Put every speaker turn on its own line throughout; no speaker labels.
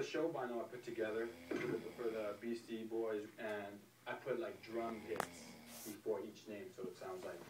show vinyl I put together for the Beastie Boys, and I put like drum hits before each name, so it sounds like.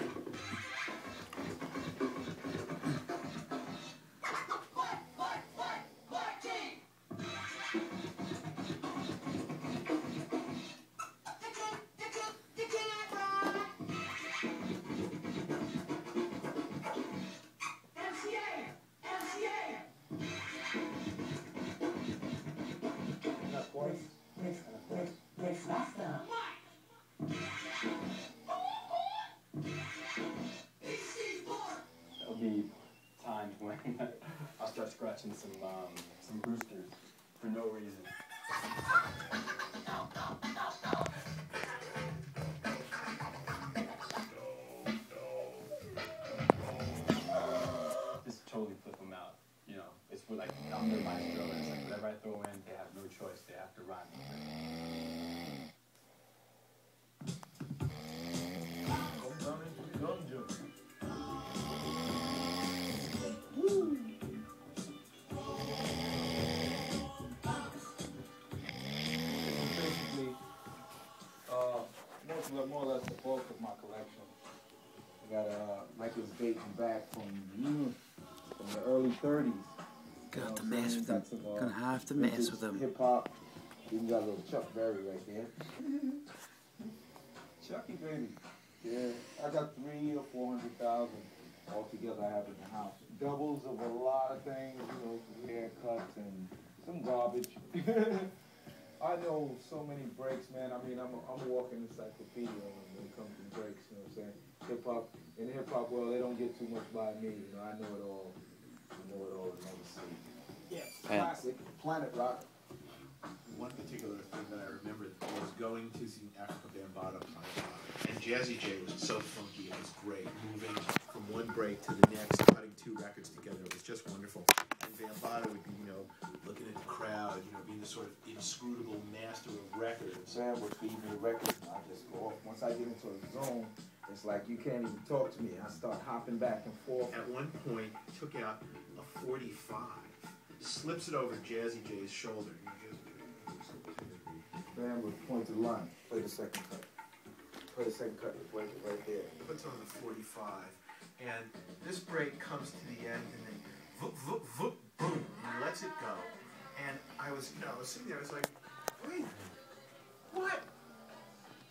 There'll be times when I'll start scratching some roosters for no reason. Just totally flip them out, you know. It's for like, I'm their maestro, and it's like whatever I throw in, they have no choice, they have to run.
More or less the bulk of my collection. I got records dating back from the early 30s.
Gonna have to mess with them. Gonna have to mess with them.
Hip hop. Even got a little Chuck Berry right there. Chucky baby. Yeah, I got 300,000 or 400,000 altogether. I have in the house. Doubles of a lot of things, you know, haircuts and some garbage. I know so many breaks, man. I mean, I'm a walking encyclopedia when it comes to breaks, you know what I'm saying? Hip-hop, in the hip-hop world, they don't get too much by me, you know. I know it all. I know it all and never see. Yeah, classic, Planet Rock.
One particular thing that I remember was going to see Africa Bambaataa play, and Jazzy Jay was so funky, it was great. Moving from one break to the next, cutting two records together, it was just wonderful. And Bambaataa would be, you know, looking at the crowd, you know, being the sort of inscrutable master of records.
Sam would feed me records, and I just go off. Once I get into a zone, it's like you can't even talk to me. I start hopping back and forth.
At one point, he took out a 45, slips it over Jazzy Jay's shoulder, and he goes,
Bam would point to the line, play the second cut. Play the second cut, play it right there.
Puts on the 45, and this break comes to the end, and then voop, voop, voop, boom, he lets it go. And I was, you know, I was sitting there, I was like, wait, what?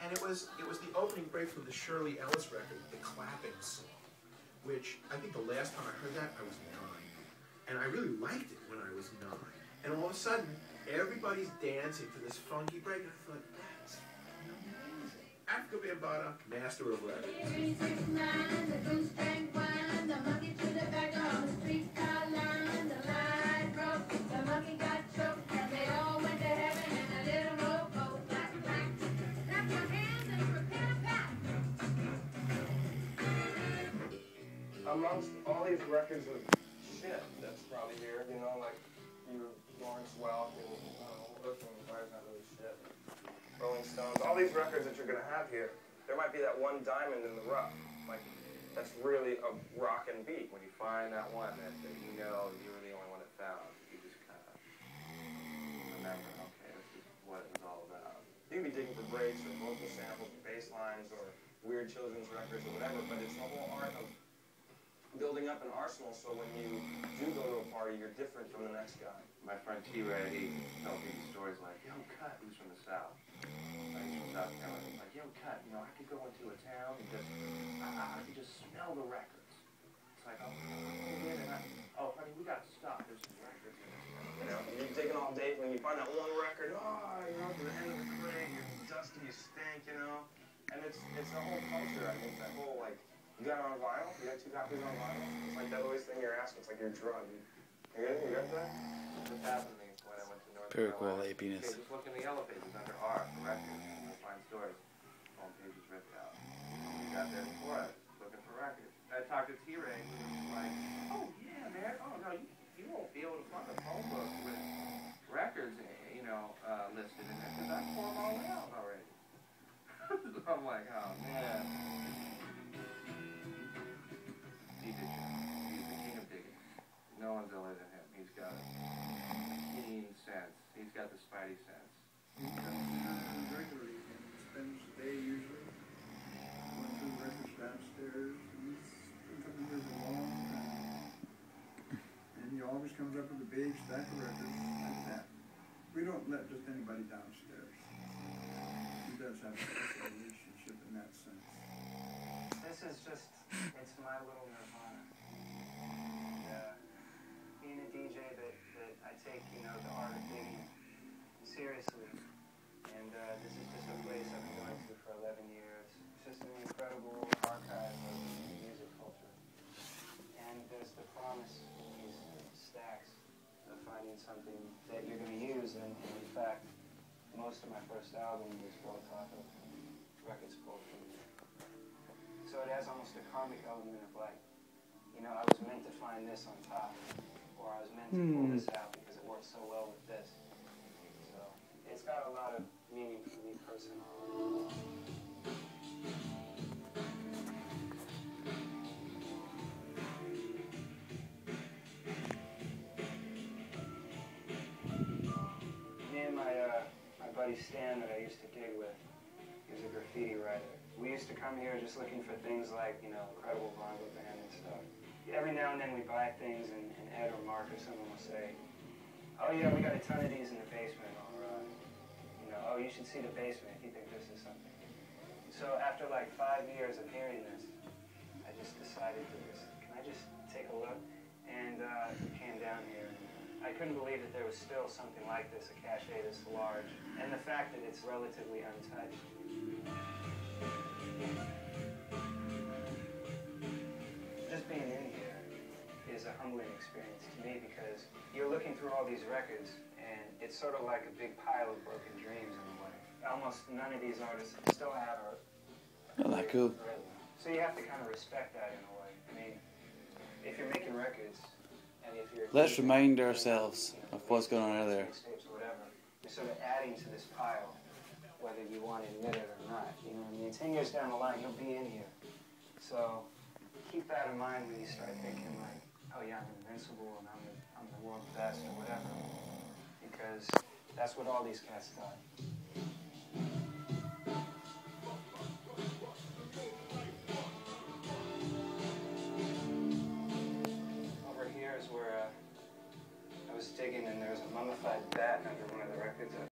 And it was the opening break from the Shirley Ellis record, the Clapping Song, which I think the last time I heard that, I was 9. And I really liked it when I was 9. And all of a sudden, everybody's dancing to this funky break, and I thought, that's amazing. Africa Bambaataa, master of records.
Amongst all these records of shit that's probably here, you know, like Lawrence Welk and Looking Fires, not really shit. Rolling Stones, all these records that you're gonna have here, there might be that one diamond in the rough. Like, that's really a rockin' beat.
When you find that one that you know you were the only one that found, you just kind of remember, okay, this is what it was all about.
You can be digging for breaks or vocal samples or bass lines or weird children's records or whatever, but it's the whole art of building up an arsenal so when you do go to a party, you're different from the next guy.
My friend T-Ray, he tells me stories like, yo, Cut, who's from the South. He's from South Carolina. He's like, yo, Cut, you know, I could go into a town and just, I could just smell the records. It's like, oh, honey, we got to stop. There's some records in this.
You know, you're digging all day when you find that one record, you know, to the end of the crate, you're dusty, you stink, you know. And it's the whole culture, I think, that whole, like, you got it on vinyl? You got 2 copies on vinyl? It's like that always thing you're asking. It's like your drug. You got that?
This happened to me when I went to North
Very cool,
Carolina.
penis.
Okay, just look in the yellow pages under art, records, and you'll find stories. Home page is ripped out. We got there before us, looking for records. I talked to T-Ray, and he was like, oh, yeah, man. Oh, no, you won't be able to find a phone book with records, you know, listed in there, because I tore them all out already. I'm like, oh, man. He's the king of digging. No one's other than him. He's got a keen sense. He got the spidey sense.
Regularly, and spends the day usually going through the records downstairs. He's been coming here for a long time. And he always comes up with a big stack of records like that. We don't let just anybody downstairs. He does have a special relationship in that sense.
This is just, it's my little nirvana. Being a DJ that I take, you know, the art of digging seriously. And this is just a place I've been going to for 11 years. It's just an incredible archive of music culture. And there's the promise in these stacks of finding something that you're going to use. And in fact, most of my first album was built off of records pulled from here. So it has almost a karmic element of like, you know, I was meant to find this on top, or I was meant to pull this out because it works so well with this. So it's got a lot of meaning for me personally. Me and my buddy Stan that I used to gig with, he was a graffiti writer. We used to come here just looking for things like, you know, Incredible Bongo Band and stuff. Every now and then we buy things and Ed or Mark or someone will say, oh yeah, we got a ton of these in the basement, or, you know, oh, you should see the basement if you think this is something. So after like 5 years of hearing this, I just decided to just, can I just take a look? And came down here. I couldn't believe that there was still something like this, a cache this large, and the fact that it's relatively untouched. Just being in here is a humbling experience to me because you're looking through all these records and it's sort of like a big pile of broken dreams in a way. Almost none of these artists still have a...
Isn't that cool?
So you have to kind of respect that in a way. I mean, if you're making records and if you're...
Let's remind ourselves of what's going on out there.
Or whatever, you're sort of adding to this pile, whether you want to admit it or not. You know what I mean? 10 years down the line, you'll be in here. So keep that in mind when you start thinking like, oh yeah, I'm invincible and I'm the world's best or whatever. Because that's what all these cats thought. Over here is where I was digging and there was a mummified bat under one of the records.